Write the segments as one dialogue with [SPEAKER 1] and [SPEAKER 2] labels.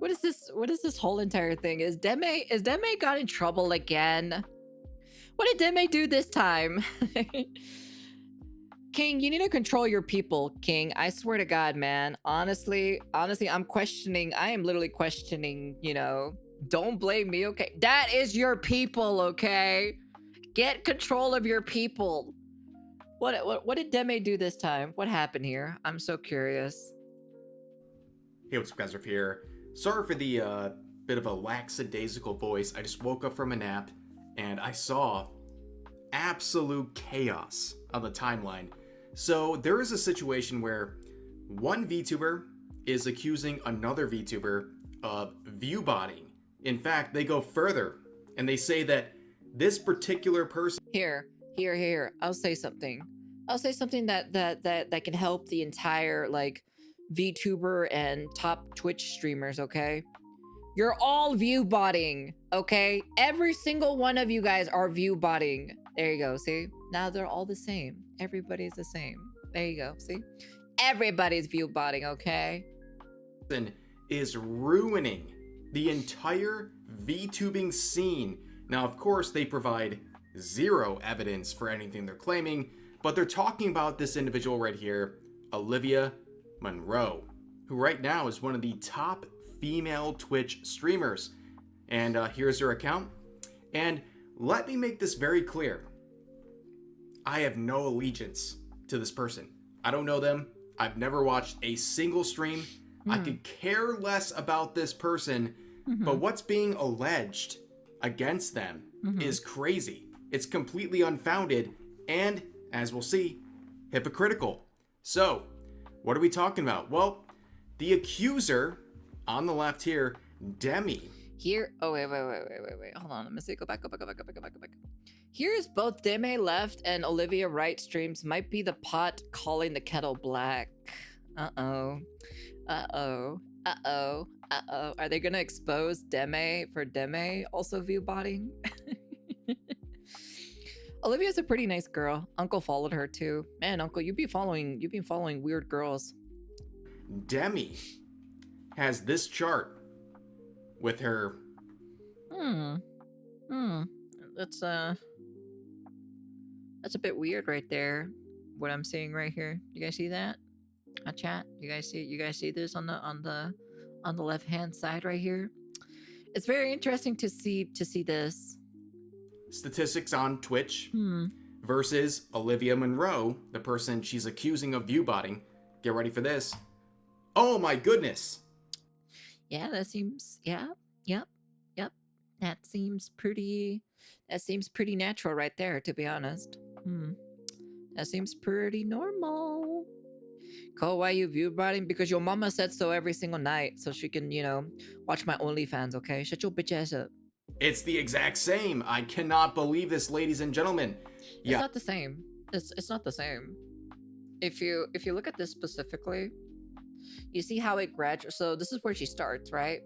[SPEAKER 1] What is this whole entire thing? Is Deme got in trouble again? What did Deme do this time? King, you need to control your people, King. I swear to God, man. Honestly, I'm questioning. I am literally questioning, you know. Don't blame me, okay? That is your people, okay? Get control of your people. What did Deme do this time? What happened here? I'm so curious.
[SPEAKER 2] Hey, what's up, guys? Riff here. Sorry for the bit of a lackadaisical voice. I just woke up from a nap and I saw absolute chaos on the timeline. So there is a situation where one VTuber is accusing another VTuber of ViewBotting. In fact, they go further and they say that this particular person...
[SPEAKER 1] Here. I'll say something. I'll say something that can help the entire, like, VTuber and top Twitch streamers, okay? You're all ViewBotting, okay? Every single one of you guys are ViewBotting. There you go, see? Now they're all the same. Everybody's the same. There you go, see? Everybody's ViewBotting, okay?
[SPEAKER 2] ...is ruining the entire VTubing scene. Now, of course, they provide zero evidence for anything they're claiming, but they're talking about this individual right here, Olivia Monroe, who right now is one of the top female Twitch streamers. And here's her account. And let me make this very clear. I have no allegiance to this person. I don't know them. I've never watched a single stream. I could care less about this person, but what's being alleged against them is crazy. It's completely unfounded and, as we'll see, hypocritical. So, what are we talking about? Well, the accuser on the left here, Demi.
[SPEAKER 1] Here, oh, wait. Hold on, let me see. Go back. Here's both Deme left and Olivia right streams. Might be the pot calling the kettle black. Uh-oh. Are they gonna expose Deme for Deme also ViewBotting? Olivia's a pretty nice girl. Uncle followed her too. Man, Uncle, you've been following weird girls.
[SPEAKER 2] Demi has this chart with her.
[SPEAKER 1] That's a bit weird right there. What I'm seeing right here. You guys see that? Chat. You guys see this on the left hand side right here? It's very interesting to see this.
[SPEAKER 2] Statistics on Twitch versus Olivia Monroe, the person she's accusing of ViewBotting. Get ready for this. Oh my goodness.
[SPEAKER 1] Yeah, that seems, yep. That seems pretty natural right there, to be honest. That seems pretty normal. Cole, why you ViewBotting? Because your mama said so every single night, so she can, you know, watch my OnlyFans, okay? Shut your bitch ass up.
[SPEAKER 2] It's the exact same. I cannot believe this, ladies and gentlemen.
[SPEAKER 1] Yeah. It's not the same. It's not the same. If you look at this specifically, you see how it gradually, so this is where she starts, right?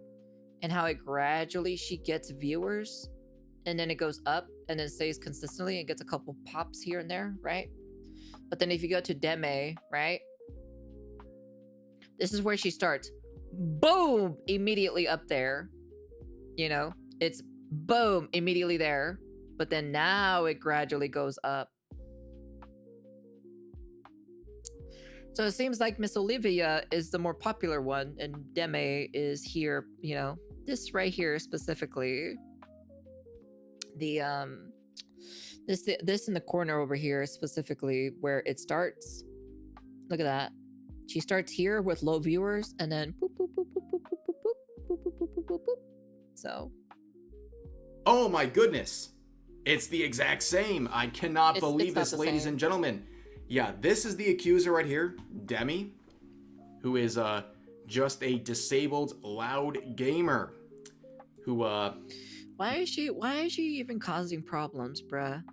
[SPEAKER 1] And how it gradually, she gets viewers, and then it goes up, and then stays consistently, and gets a couple pops here and there, right? But then if you go to Deme, right? This is where she starts. Boom! Immediately up there. You know? It's boom! Immediately there. But then now it gradually goes up. So it seems like Miss Olivia is the more popular one, and Deme is here, you know, this right here specifically. The this in the corner over here specifically where it starts. Look at that. She starts here with low viewers and then boop boop boop boop boop boop boop boop boop boop boop boop boop. So.
[SPEAKER 2] Oh my goodness. It's the exact same. I cannot believe this, ladies and gentlemen. Yeah, this is the accuser right here, Demi, who is just a disabled loud gamer who
[SPEAKER 1] why is she even causing problems, bruh?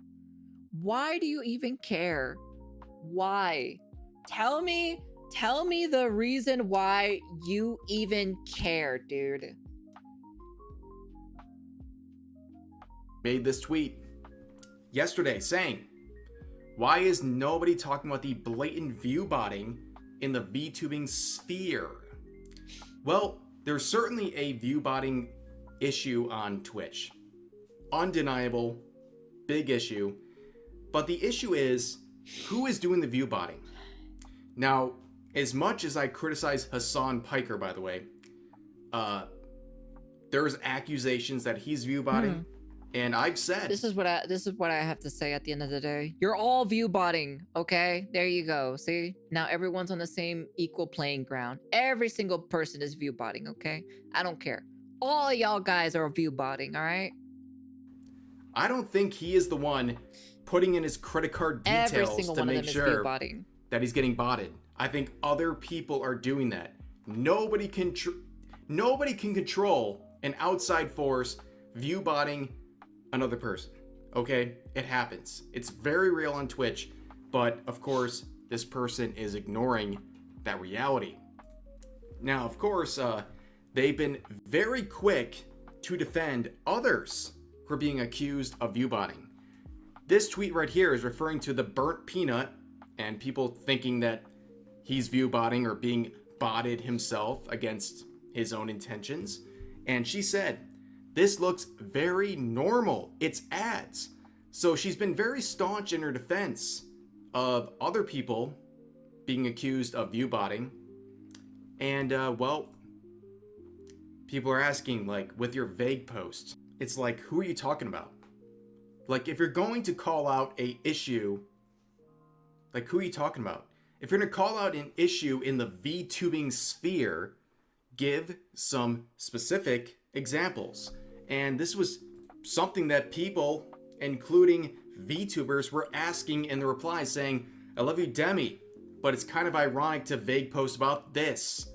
[SPEAKER 1] Why do you even care? Why? Tell me the reason why you even care, dude.
[SPEAKER 2] Made this tweet yesterday saying, why is nobody talking about the blatant ViewBotting in the VTubing sphere? Well, there's certainly a view botting issue on Twitch. Undeniable, big issue. But the issue is, who is doing the view botting? Now, as much as I criticize Hassan Piker, by the way, there's accusations that he's view botting, and I've said
[SPEAKER 1] this is what I have to say at the end of the day. You're all view botting, okay? There you go. See, now everyone's on the same equal playing ground. Every single person is view botting, okay? I don't care. All of y'all guys are view botting, all right?
[SPEAKER 2] I don't think he is the one putting in his credit card details to make sure that he's getting botted. I think other people are doing that. Nobody can control an outside force view botting another person. Okay? It happens. It's very real on Twitch, but of course, this person is ignoring that reality. Now, of course, they've been very quick to defend others for being accused of view botting. This tweet right here is referring to the burnt peanut and people thinking that he's view botting or being botted himself against his own intentions. And she said, "This looks very normal. It's ads." So she's been very staunch in her defense of other people being accused of view botting. And, well, people are asking, like, with your vague post, it's like, who are you talking about? Like, if you're going to call out a issue, like, who are you talking about? If you're going to call out an issue in the VTubing sphere, give some specific examples. And this was something that people, including VTubers, were asking in the replies, saying, "I love you, Demi, but it's kind of ironic to vague post about this."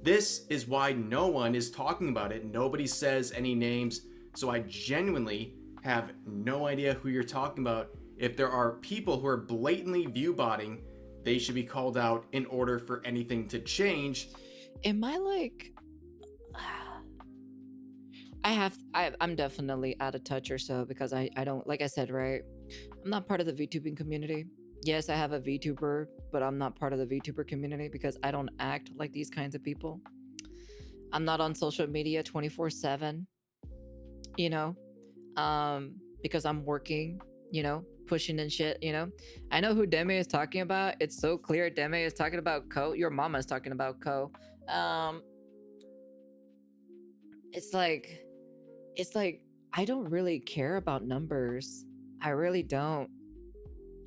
[SPEAKER 2] This is why no one is talking about it. Nobody says any names. So I genuinely have no idea who you're talking about. If there are people who are blatantly view botting, they should be called out in order for anything to change.
[SPEAKER 1] Am I like... I'm definitely out of touch or so, because I don't, like I said, right? I'm not part of the VTubing community. Yes, I have a VTuber, but I'm not part of the VTuber community because I don't act like these kinds of people. I'm not on social media 24/7, you know, because I'm working, you know, pushing and shit, you know. I know who Deme is talking about. It's so clear Deme is talking about Ko. Your mama is talking about Ko. It's like I don't really care about numbers. I really don't.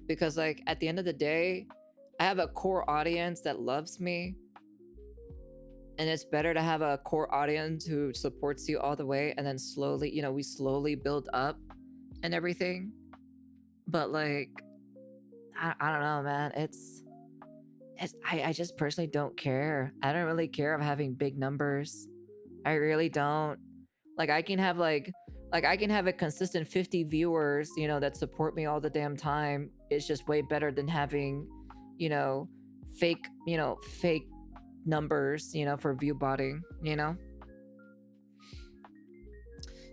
[SPEAKER 1] Because, like, at the end of the day, I have a core audience that loves me. And it's better to have a core audience who supports you all the way, and then slowly, you know, we slowly build up and everything. But, like, I don't know, man. I just personally don't care. I don't really care of having big numbers. I really don't. Like, I can have I can have a consistent 50 viewers, you know, that support me all the damn time. It's just way better than having, you know, fake numbers, you know, for view botting, you know.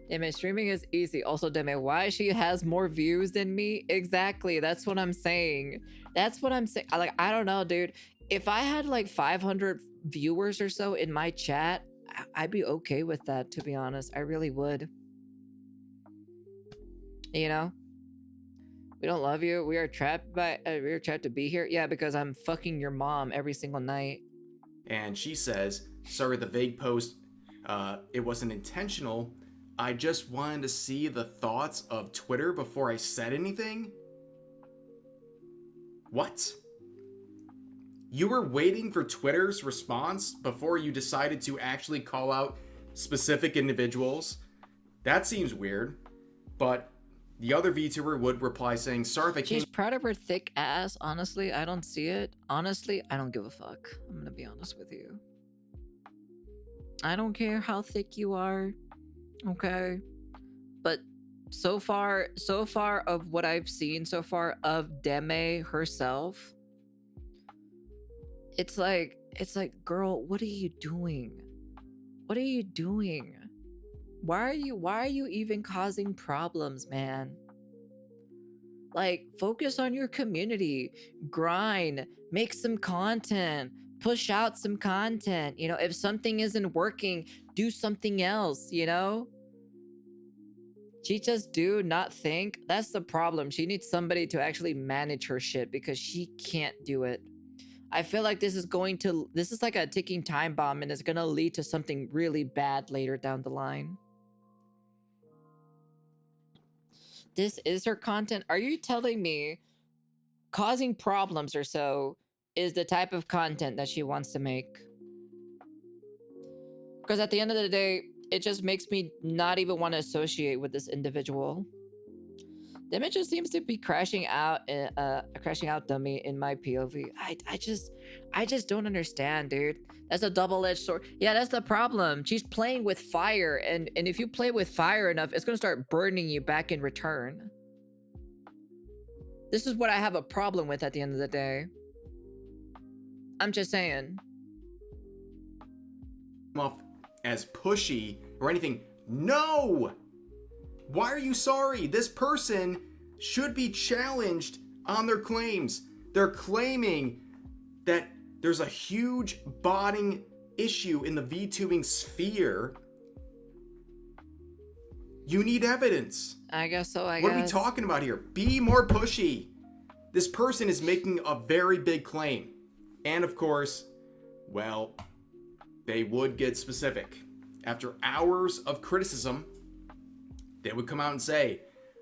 [SPEAKER 1] Deme, streaming is easy. Also, Deme, why she has more views than me? Exactly. That's what I'm saying. That's what I'm saying. Like, I don't know, dude. If I had like 500 viewers or so in my chat, I'd be okay with that, to be honest. I really would. You know? We don't love you. We are trapped to be here. Yeah, because I'm fucking your mom every single night.
[SPEAKER 2] And she says, "Sorry, the vague post, it wasn't intentional. I just wanted to see the thoughts of Twitter before I said anything." What? You were waiting for Twitter's response before you decided to actually call out specific individuals? That seems weird. But the other VTuber would reply saying, "Sorry if I can't..."
[SPEAKER 1] She's proud of her thick ass. Honestly, I don't see it. Honestly, I don't give a fuck. I'm gonna be honest with you. I don't care how thick you are. Okay? But so far of what I've seen so far of Deme herself, it's like, girl, what are you doing? What are you doing? Why are you even causing problems, man? Like, focus on your community, grind, make some content, push out some content. You know, if something isn't working, do something else, you know? She just do not think. That's the problem. She needs somebody to actually manage her shit because she can't do it. I feel like this is like a ticking time bomb and it's gonna lead to something really bad later down the line. This is her content? Are you telling me causing problems or so is the type of content that she wants to make? Because at the end of the day, it just makes me not even want to associate with this individual. The image just seems to be crashing out dummy in my POV. I just don't understand, dude. That's a double-edged sword. Yeah, that's the problem. She's playing with fire, and if you play with fire enough, it's gonna start burning you back in return. This is what I have a problem with at the end of the day. I'm just saying.
[SPEAKER 2] Off as pushy or anything. No! Why are you sorry? This person should be challenged on their claims. They're claiming that there's a huge botting issue in the VTubing sphere. You need evidence.
[SPEAKER 1] I guess so, I guess.
[SPEAKER 2] What are we talking about here? Be more pushy. This person is making a very big claim. And of course, well, they would get specific. After hours of criticism, they would come out and say,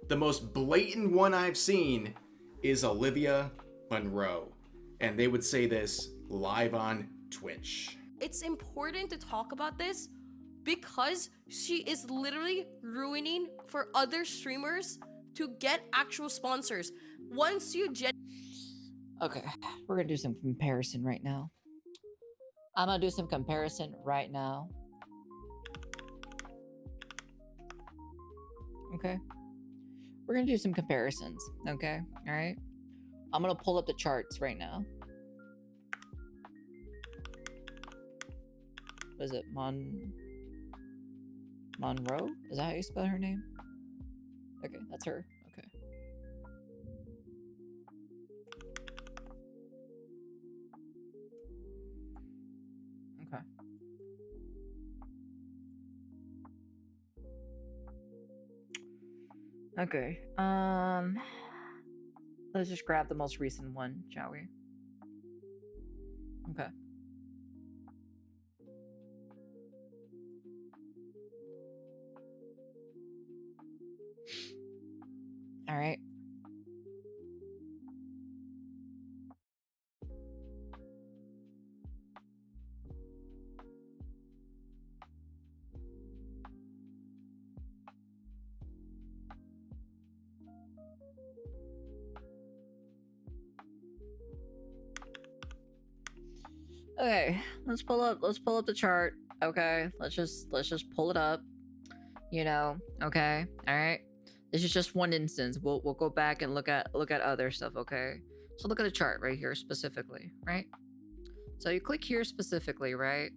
[SPEAKER 2] the most blatant one I've seen is Olivia Monroe. And they would say this live on Twitch.
[SPEAKER 3] It's important to talk about this because she is literally ruining for other streamers to get actual sponsors. Once you
[SPEAKER 1] Okay, we're gonna do some comparison right now. I'm gonna do some comparison right now. Okay. We're gonna do some comparisons, okay? Alright? I'm gonna pull up the charts right now. What is it? Monroe? Is that how you spell her name? Okay, that's her. Okay. Okay. Okay. Let's just grab the most recent one, shall we? Okay. All right. Okay, let's pull up the chart. Okay, let's just pull it up. You know, okay, all right. This is just one instance. We'll go back and look at other stuff. Okay, so look at the chart right here specifically, right? So you click here specifically, right?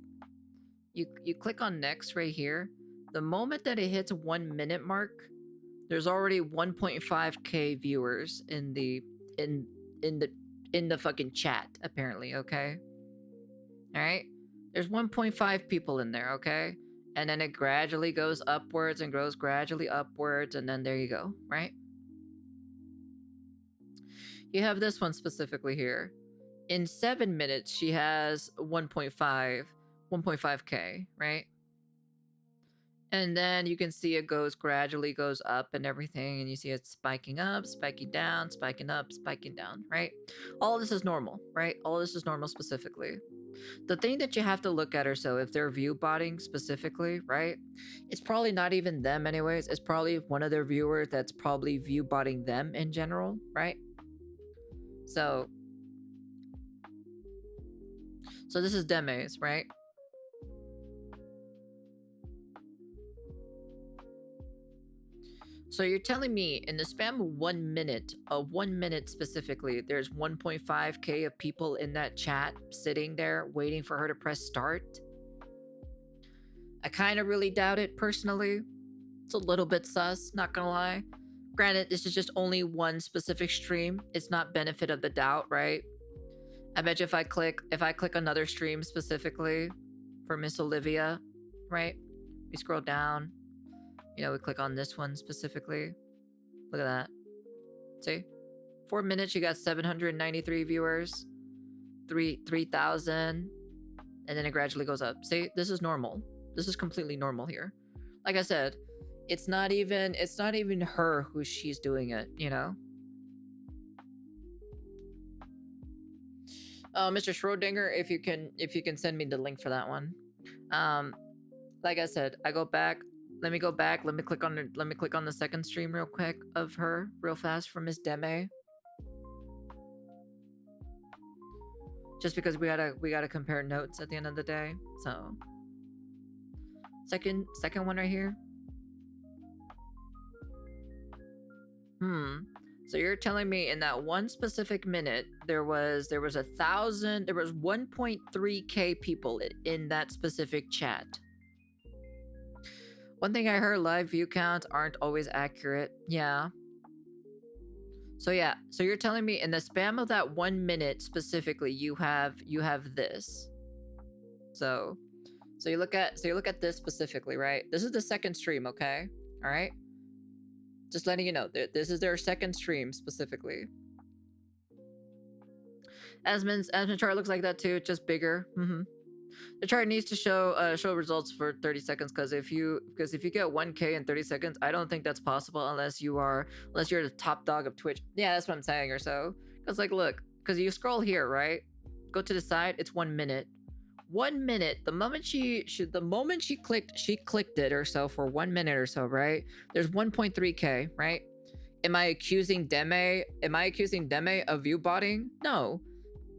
[SPEAKER 1] You click on next right here. The moment that it hits 1 minute mark, there's already 1.5k viewers in the fucking chat apparently. Okay. All right, there's 1.5 people in there, okay? And then it gradually goes upwards and grows gradually upwards, and then there you go, right? You have this one specifically here. In 7 minutes, she has 1.5k, right? And then you can see it gradually goes up and everything, and you see it spiking up, spiking down, spiking up, spiking down, right? All this is normal, right? All this is normal specifically. The thing that you have to look at or so, if they're view botting specifically, right? It's probably not even them anyways. It's probably one of their viewers that's probably view botting them in general, right? So this is Demes, right? So you're telling me in the span of 1 minute, specifically, there's 1.5k of people in that chat sitting there waiting for her to press start? I kind of really doubt it personally. It's a little bit sus, not gonna lie. Granted, this is just only one specific stream. It's not benefit of the doubt, right? I bet you if I click another stream specifically for Miss Olivia, right? We scroll down, you know, we click on this one specifically. Look at that. See? 4 minutes, you got 793 viewers, 3,000, and then it gradually goes up. See, this is normal. This is completely normal here. Like I said, it's not even her who she's doing it, you know? Mr. Schrodinger, if you can send me the link for that one. Like I said, I go back. Let me go back. Let me click on the second stream real quick of her, real fast, for Miss Deme. Just because we gotta compare notes at the end of the day. So second one right here. So you're telling me in that one specific minute there was 1.3k people in that specific chat. One thing I heard, live view counts aren't always accurate. Yeah. So yeah, so you're telling me in the span of that 1 minute specifically, you have this. So you look at this specifically, right? This is the second stream, okay? All right. Just letting you know, this is their second stream specifically. Asmon's chart looks like that too, just bigger. The chart needs to show results for 30 seconds because if you get 1K in 30 seconds, I don't think that's possible unless you're the top dog of Twitch. Yeah, that's what I'm saying or so. Because like, look, because you scroll here, right? Go to the side, it's 1 minute. 1 minute. The moment she clicked it or so for 1 minute or so, right? There's 1.3K, right? Am I accusing Deme of view botting? No.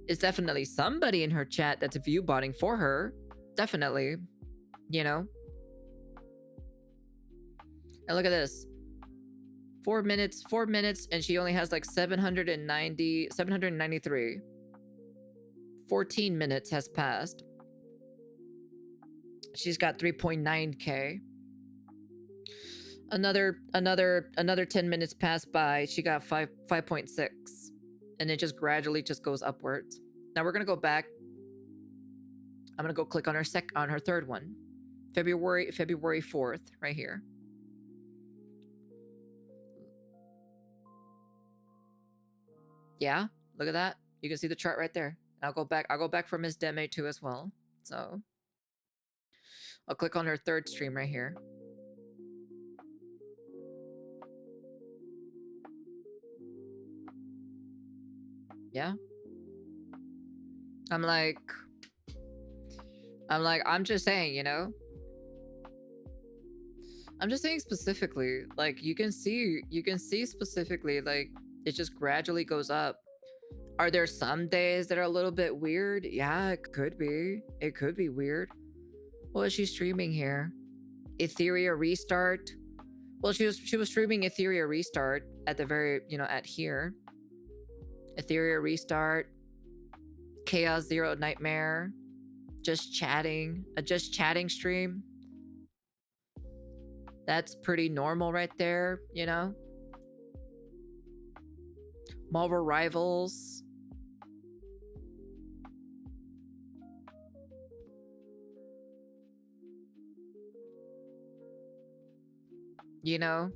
[SPEAKER 1] It's definitely somebody in her chat that's view botting for her. Definitely. You know? And look at this. 4 minutes, and she only has like 793. 14 minutes has passed. She's got 3.9K. Another 10 minutes passed by. She got 5.6. And it just gradually just goes upwards. Now we're gonna go back. I'm gonna go click on her third one. February 4th, right here. Yeah, look at that. You can see the chart right there. I'll go back for Miss Deme too as well. So I'll click on her third stream right here. Yeah. I'm just saying, you know? I'm just saying specifically, like you can see specifically, like it just gradually goes up. Are there some days that are a little bit weird? Yeah, it could be. It could be weird. What is she streaming here? Etheria Restart. Well, she was streaming Etheria Restart at the very, you know, at here. Etheria Restart. Chaos Zero Nightmare. Just chatting. A just chatting stream. That's pretty normal right there, you know? Marvel Rivals. You know?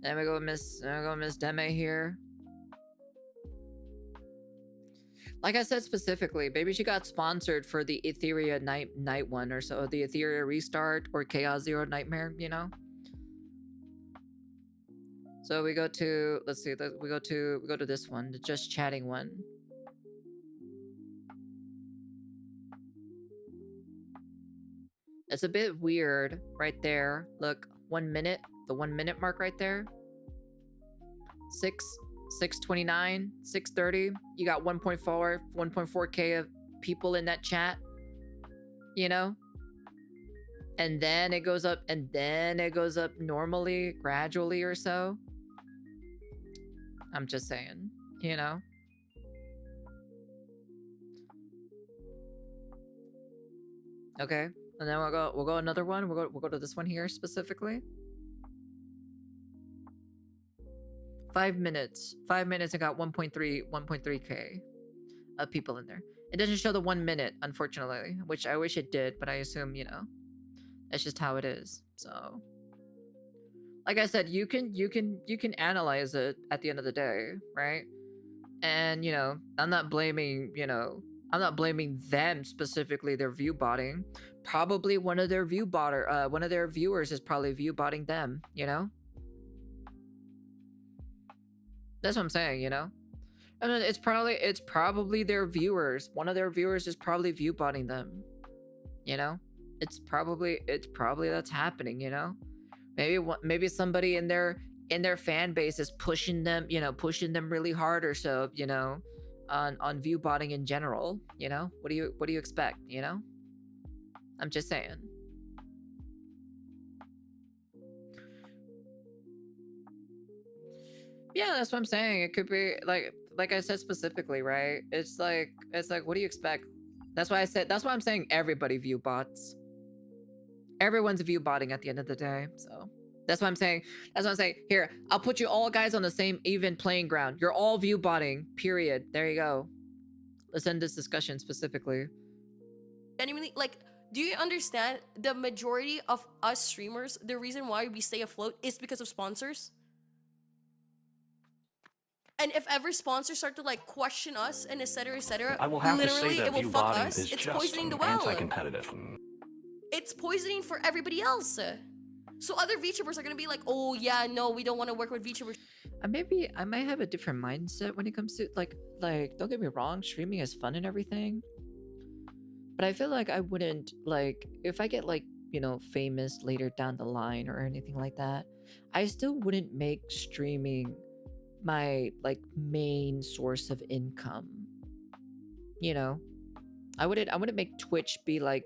[SPEAKER 1] Then we go Miss Deme here. Like I said specifically, maybe she got sponsored for the Etheria night one or so, the Etheria Restart or Chaos Zero Nightmare, you know? So we go to, let's see, we go to this one, the just chatting one. It's a bit weird right there. Look, 1 minute, the 1 minute mark right there. 629, 630. You got 1.4K of people in that chat. You know? And then it goes up, and then it goes up normally, gradually or so. I'm just saying, you know? Okay. And then we'll go another one. We'll go to this one here specifically. 5 minutes. 5 minutes, I got 1.3k of people in there. It doesn't show the 1 minute, unfortunately, which I wish it did, but I assume, you know, that's just how it is. So, like I said, you can analyze it at the end of the day, right? And, you know, I'm not blaming them specifically, their view botting. Probably one of their viewers is probably view botting them, you know? That's what I'm saying, you know? And then it's probably their viewers. One of their viewers is probably view botting them. You know? It's probably that's happening, you know? Maybe somebody in their fan base is pushing them, you know, pushing them really hard or so, you know, on view botting in general, you know? What do you expect, you know? I'm just saying. Yeah, that's what I'm saying. It could be like I said specifically, right? It's like what do you expect? That's why I'm saying everybody view bots. Everyone's view botting at the end of the day. So that's what I'm saying. Here, I'll put you all guys on the same even playing ground. You're all view botting, period. There you go. Let's end this discussion specifically.
[SPEAKER 3] Genuinely, like, do you understand the majority of us streamers, the reason why we stay afloat is because of sponsors? And if ever sponsors start to like question us and etc.,
[SPEAKER 4] I will have
[SPEAKER 3] literally
[SPEAKER 4] to say that
[SPEAKER 3] it will fuck
[SPEAKER 4] ViewBotting
[SPEAKER 3] us.
[SPEAKER 4] is
[SPEAKER 3] It's
[SPEAKER 4] just
[SPEAKER 3] poisoning the well.
[SPEAKER 4] anti-competitive.
[SPEAKER 3] It's poisoning for everybody else. So other VTubers are gonna be like, oh yeah, no, we don't want to work with VTubers.
[SPEAKER 1] I might have a different mindset when it comes to like don't get me wrong, streaming is fun and everything. But I feel like I wouldn't, like, if I get like, you know, famous later down the line or anything like that, I still wouldn't make streaming my like main source of income. You know, I wouldn't make Twitch be like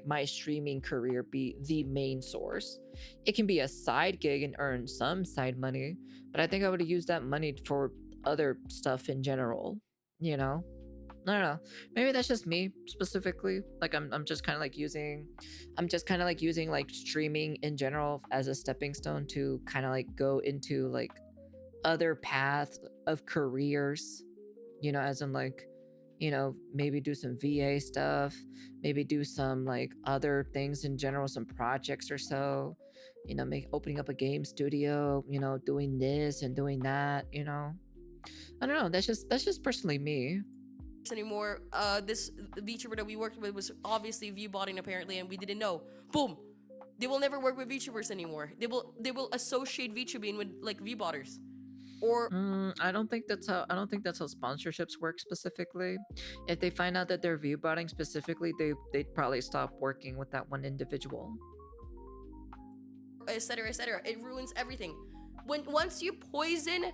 [SPEAKER 1] my streaming career be the main source. It can be a side gig and earn some side money, but I think I would have used that money for other stuff in general, you know? I don't know. Maybe that's just me specifically. Like I'm just kind of like using like streaming in general as a stepping stone to kind of like go into like other paths of careers, you know, as in like, you know, maybe do some VA stuff, maybe do some like other things in general, some projects or so, you know, opening up a game studio, you know, doing this and doing that, you know. I don't know. That's just personally me.
[SPEAKER 3] Anymore. This VTuber that we worked with was obviously view botting apparently, and we didn't know. Boom. They will never work with VTubers anymore. They will associate VTubing with like view botters. Or
[SPEAKER 1] I don't think that's how sponsorships work specifically. If they find out that they're view botting specifically, they'd probably stop working with that one individual.
[SPEAKER 3] etc. etc. It ruins everything. Once you poison,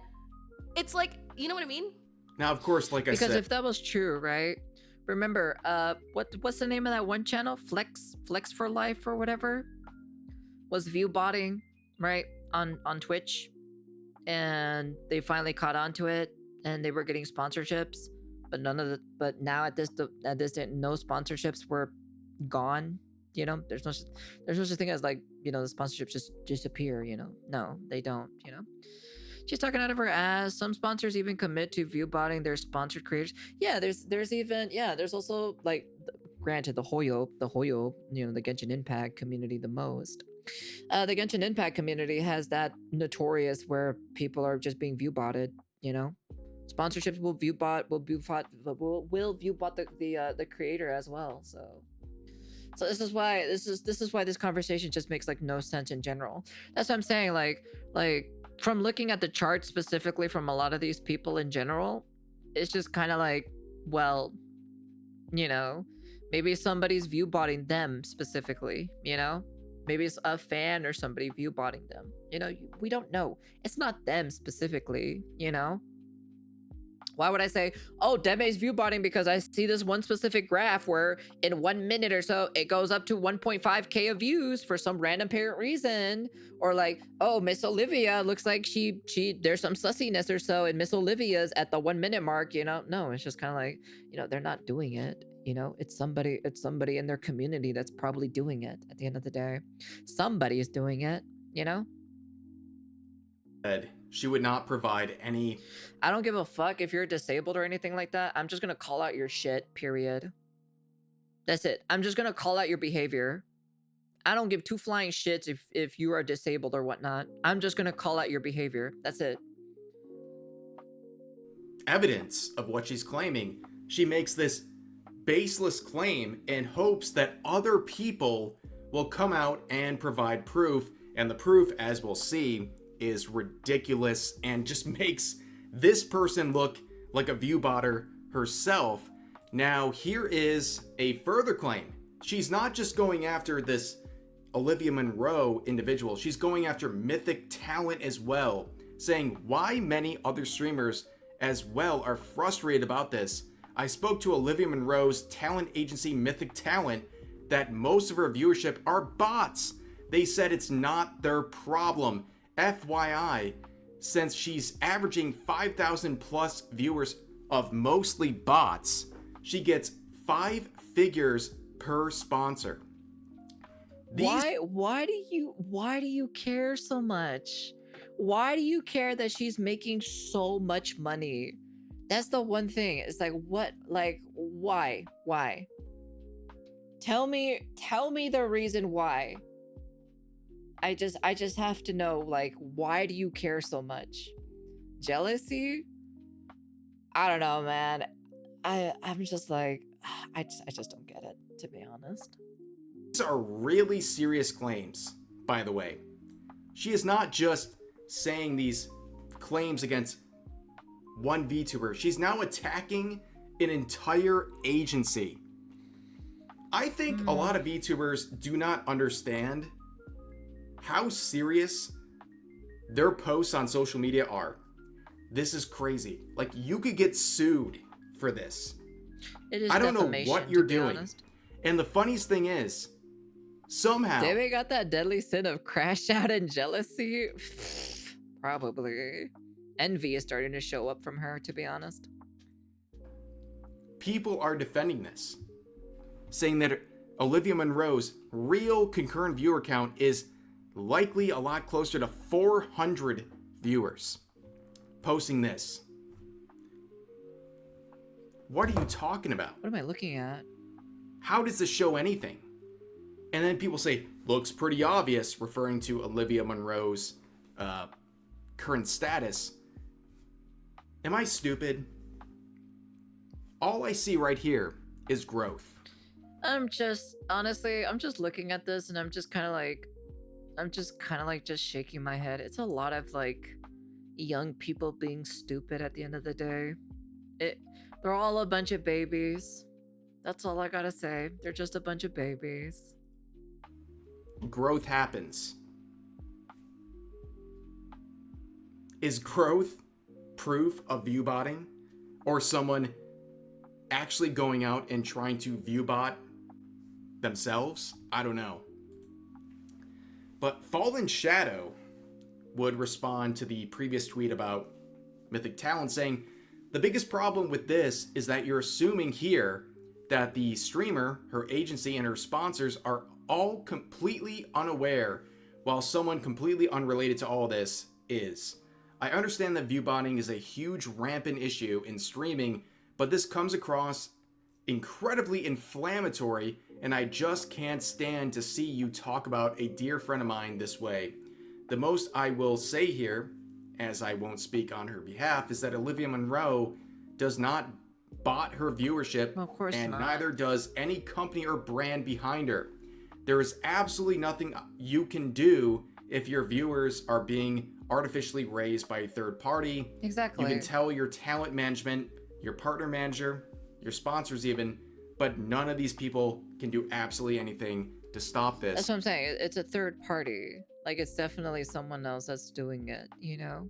[SPEAKER 3] it's like, you know what I mean?
[SPEAKER 2] Now, of course, like I said,
[SPEAKER 1] because if that was true, right? Remember, what's the name of that one channel? Flex for Life or whatever was view botting, right, on Twitch. And they finally caught on to it, and they were getting sponsorships, but now at this day, no sponsorships were gone. You know, there's no such thing as like, you know, the sponsorships just disappear. You know, no, they don't. You know, she's talking out of her ass. Some sponsors even commit to view botting their sponsored creators. Yeah, there's also like, granted, the Hoyo, you know, the Genshin Impact community the most. The Genshin Impact community has that notorious where people are just being view botted, you know. Sponsorships will view bot the creator as well. So this is why this conversation just makes like no sense in general. That's what I'm saying. Like from looking at the chart specifically from a lot of these people in general, it's just kind of like, well, you know, maybe somebody's view botting them specifically, you know. Maybe it's a fan or somebody view botting them. You know, we don't know. It's not them specifically, you know? Why would I say, oh, Deme's view botting because I see this one specific graph where in 1 minute or so, it goes up to 1.5K of views for some random apparent reason. Or like, oh, Miss Olivia looks like she there's some sussiness or so in Miss Olivia's at the 1 minute mark, you know? No, it's just kind of like, you know, they're not doing it. You know, it's somebody in their community that's probably doing it at the end of the day. Somebody is doing it, you know?
[SPEAKER 2] she would not provide any.
[SPEAKER 1] I don't give a fuck if you're disabled or anything like that. I'm just gonna call out your shit, period. That's it. I'm just gonna call out your behavior. I don't give two flying shits if you are disabled or whatnot. I'm just gonna call out your behavior. That's it.
[SPEAKER 2] Evidence of what she's claiming. She makes this baseless claim in hopes that other people will come out and provide proof, and the proof, as we'll see, is ridiculous and just makes this person look like a viewbotter herself. Now, here is a further claim. She's not just going after this Olivia Monroe individual, she's going after Mythic Talent as well, saying why many other streamers as well are frustrated about this. I spoke to Olivia Monroe's talent agency Mythic Talent that most of her viewership are bots. They said it's not their problem. FYI, since she's averaging 5,000 plus viewers of mostly bots, she gets 5 figures per sponsor.
[SPEAKER 1] Why do you care so much? Why do you care that she's making so much money? That's the one thing. It's like, what? Like, why? Tell me the reason why. I just have to know, like, why do you care so much? Jealousy? I don't know, man. I'm just like, I just don't get it, to be honest.
[SPEAKER 2] These are really serious claims, by the way. She is not just saying these claims against one VTuber. She's now attacking an entire agency. I think a lot of VTubers do not understand how serious their posts on social media are. This is crazy. Like, you could get sued for this.
[SPEAKER 1] It is
[SPEAKER 2] I don't know
[SPEAKER 1] defamation,
[SPEAKER 2] what you're
[SPEAKER 1] to be
[SPEAKER 2] doing.
[SPEAKER 1] honest.
[SPEAKER 2] And the funniest thing is, somehow
[SPEAKER 1] David got that deadly sin of crash out and jealousy. Probably. Envy is starting to show up from her, to be honest.
[SPEAKER 2] people are defending this, saying that Olivia Monroe's real concurrent viewer count is likely a lot closer to 400 viewers. Posting this. What are you talking about?
[SPEAKER 1] What am I looking at?
[SPEAKER 2] How does this show anything? And then people say, looks pretty obvious, referring to Olivia Monroe's current status. Am I stupid? All I see right here is growth.
[SPEAKER 1] Honestly, I'm just looking at this and I'm just kind of like just shaking my head. It's a lot of like young people being stupid at the end of the day. They're all a bunch of babies. That's all I gotta say. They're just a bunch of babies.
[SPEAKER 2] Growth happens. Is growth proof of viewbotting? Or someone actually going out and trying to viewbot themselves? I don't know. But Fallen Shadow would respond to the previous tweet about Mythic Talent saying, the biggest problem with this is that you're assuming here that the streamer, her agency, and her sponsors are all completely unaware, while someone completely unrelated to all this is. I understand that viewbotting is a huge rampant issue in streaming, but this comes across incredibly inflammatory, and I just can't stand to see you talk about a dear friend of mine this way. The most I will say here, as I won't speak on her behalf, is that Olivia Monroe does not bot her viewership,
[SPEAKER 1] Of course
[SPEAKER 2] and
[SPEAKER 1] not.
[SPEAKER 2] neither does any company or brand behind her. There is absolutely nothing you can do if your viewers are being artificially raised by a third party.
[SPEAKER 1] Exactly.
[SPEAKER 2] You can tell your talent management, your partner manager, your sponsors even, but none of these people can do absolutely anything to stop this.
[SPEAKER 1] That's what I'm saying. It's a third party. Like, it's definitely someone else that's doing it, you know?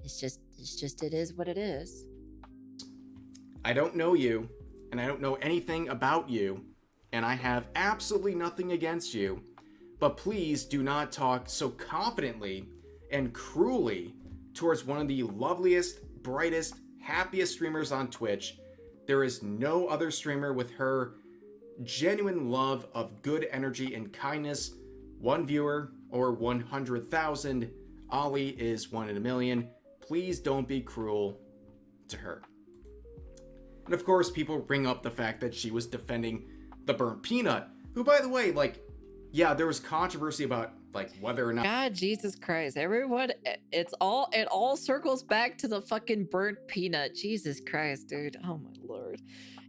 [SPEAKER 1] It's just it is what it is.
[SPEAKER 2] I don't know you, and I don't know anything about you, and I have absolutely nothing against you, but please do not talk so confidently and cruelly towards one of the loveliest, brightest, happiest streamers on Twitch. There is no other streamer with her genuine love of good energy and kindness. One viewer or 100,000, Ollie is 1 in a million. Please don't be cruel to her. And of course, people bring up the fact that she was defending the burnt peanut, who, by the way, like, yeah, there was controversy about like whether or not
[SPEAKER 1] God, Jesus Christ, everyone, it all circles back to the fucking burnt peanut. Jesus Christ, dude. Oh my lord.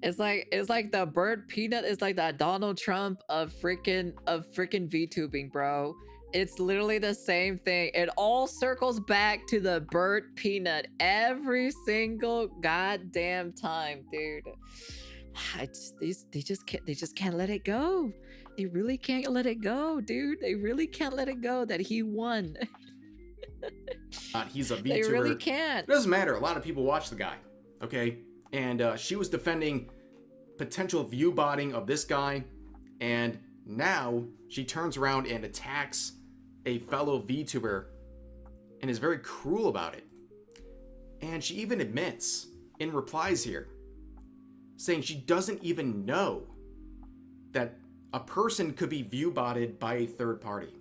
[SPEAKER 1] It's like the burnt peanut is like the Donald Trump of freaking VTubing, bro. It's literally the same thing. It all circles back to the burnt peanut every single goddamn time, dude. They just can't let it go. They really can't let it go, dude. They really can't let it go that he won.
[SPEAKER 2] he's a VTuber.
[SPEAKER 1] They really can't.
[SPEAKER 2] It doesn't matter. A lot of people watch the guy, okay? And she was defending potential view botting of this guy, and now she turns around and attacks a fellow VTuber and is very cruel about it. And she even admits in replies here, saying she doesn't even know that a person could be view botted by a third party.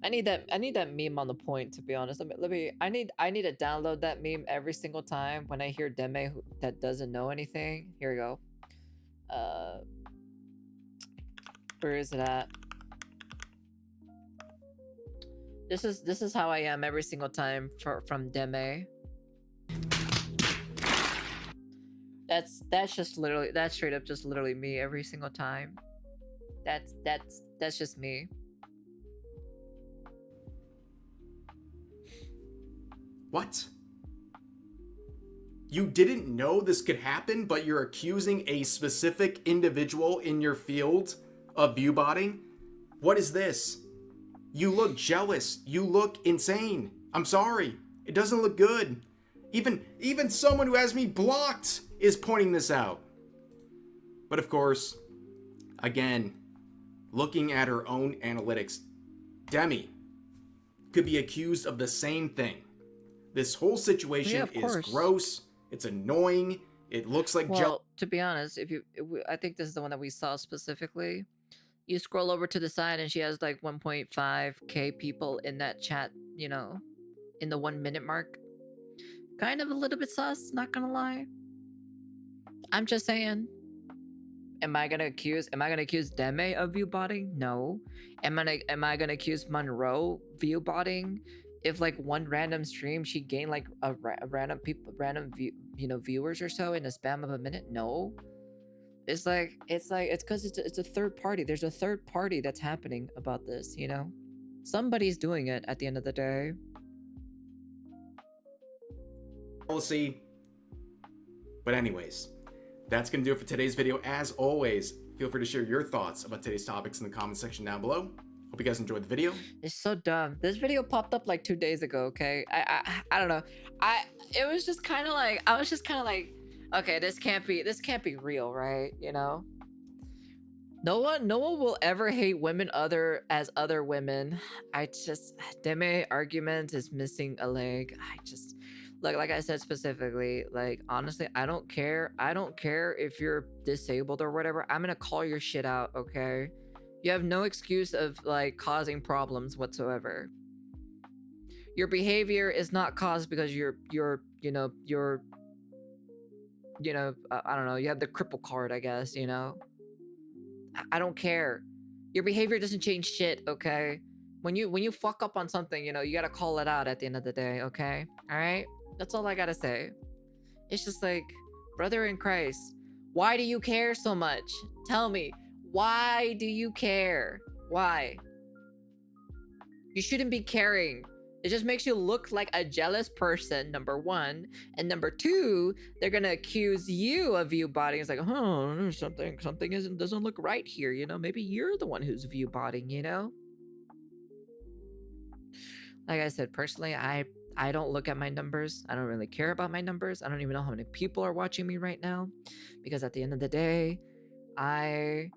[SPEAKER 1] I need that meme on the point, to be honest. I need to download that meme every single time when I hear Deme that doesn't know anything. Here we go. Where is it at? This is how I am every single time from Deme. That's just literally, that's straight up just literally me every single time. That's just me.
[SPEAKER 2] What? You didn't know this could happen, but you're accusing a specific individual in your field of view botting? What is this? You look jealous. You look insane. I'm sorry. It doesn't look good. Even someone who has me blocked is pointing this out. But of course, again, looking at her own analytics, Demi could be accused of the same thing. This whole situation is gross. It's annoying. It looks like
[SPEAKER 1] well, to be honest, I think this is the one that we saw specifically. You scroll over to the side and she has like 1.5k people in that chat, you know, in the 1 minute mark. Kind of a little bit sus, not gonna lie. I'm just saying. Am I gonna accuse Deme of view botting? No. Am I gonna accuse Monroe view botting? If like one random stream she gained like a random viewers or so in a span of a minute? No. It's because it's a third party. There's a third party that's happening about this, you know? Somebody's doing it at the end of the day.
[SPEAKER 2] Policy. But anyways, that's gonna do it for today's video. As always, feel free to share your thoughts about today's topics in the comment section down below. Hope you guys enjoyed the video.
[SPEAKER 1] It's so dumb. This video popped up like 2 days ago, okay? I don't know. I was just kind of like, okay, this can't be real, right? You know? No one will ever hate women as other women. Deme argument is missing a leg. Like I said specifically, like honestly, I don't care if you're disabled or whatever. I'm gonna call your shit out, okay? You have no excuse of like causing problems whatsoever. Your behavior is not caused because I don't know, you have the cripple card, I guess, you know? I don't care. Your behavior doesn't change shit, okay? When you fuck up on something, you know, you gotta call it out at the end of the day, okay? All right? That's all I gotta say. It's just like, brother in Christ, why do you care so much? Tell me, why do you care? Why? You shouldn't be caring. It just makes you look like a jealous person, number one. And number two, they're gonna accuse you of view botting. It's like, oh, something doesn't look right here, you know? Maybe you're the one who's view botting, you know? Like I said, personally, I don't look at my numbers. I don't really care about my numbers. I don't even know how many people are watching me right now. Because at the end of the day, I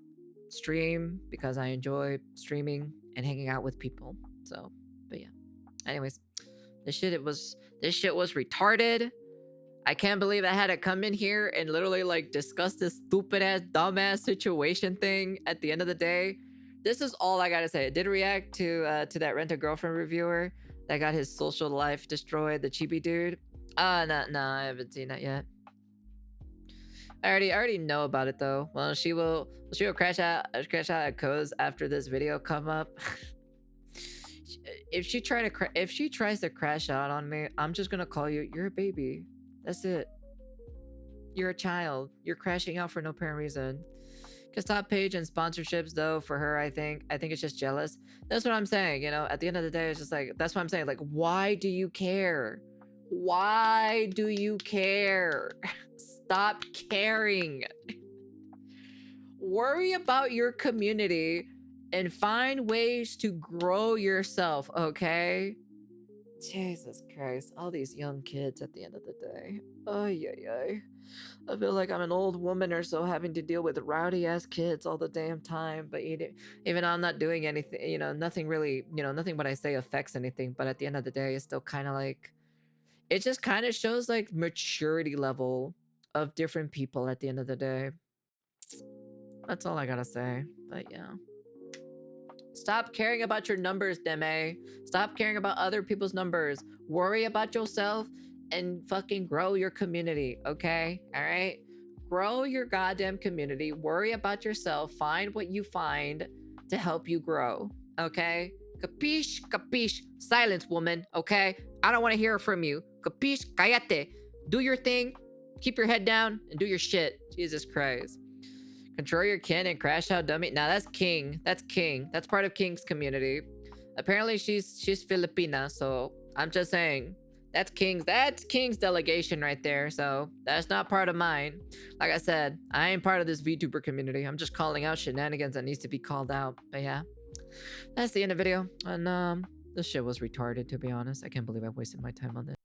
[SPEAKER 1] stream because I enjoy streaming and hanging out with people. So, but yeah. Anyways, this shit was retarded. I can't believe I had to come in here and literally like discuss this stupid ass, dumbass situation thing at the end of the day. This is all I gotta say. I did react to that Rent a Girlfriend reviewer that got his social life destroyed, the chibi dude. No, I haven't seen that yet. I already know about it though. Well, she will crash out at Co's after this video come up. If she tries to crash out on me, I'm just gonna call you. You're a baby. That's it. You're a child. You're crashing out for no apparent reason. Cause top page and sponsorships though for her, I think it's just jealous. That's what I'm saying. You know, at the end of the day, it's just like that's what I'm saying. Like, why do you care? Why do you care? Stop caring. Worry about your community and find ways to grow yourself, okay? Jesus Christ, all these young kids at the end of the day. Ay. I feel like I'm an old woman or so having to deal with rowdy ass kids all the damn time. But even though I'm not doing anything, you know, nothing really, you know, nothing what I say affects anything. But at the end of the day, it's still kind of like, it just kind of shows like maturity level of different people at the end of the day. That's all I gotta say. But yeah. Stop caring about your numbers, Deme. Stop caring about other people's numbers. Worry about yourself and fucking grow your community, okay? All right? Grow your goddamn community. Worry about yourself. Find what you find to help you grow, okay? Capiche? Capiche? Silence, woman, okay? I don't want to hear from you. Capiche? Cállate. Do your thing. Keep your head down and do your shit. Jesus Christ. Control your kin and crash out dummy. Now that's King. That's King. That's part of King's community. Apparently she's Filipina, so I'm just saying that's King's delegation right there. So that's not part of mine. Like I said, I ain't part of this VTuber community. I'm just calling out shenanigans that needs to be called out. But yeah, that's the end of the video. And this shit was retarded, to be honest. I can't believe I wasted my time on this.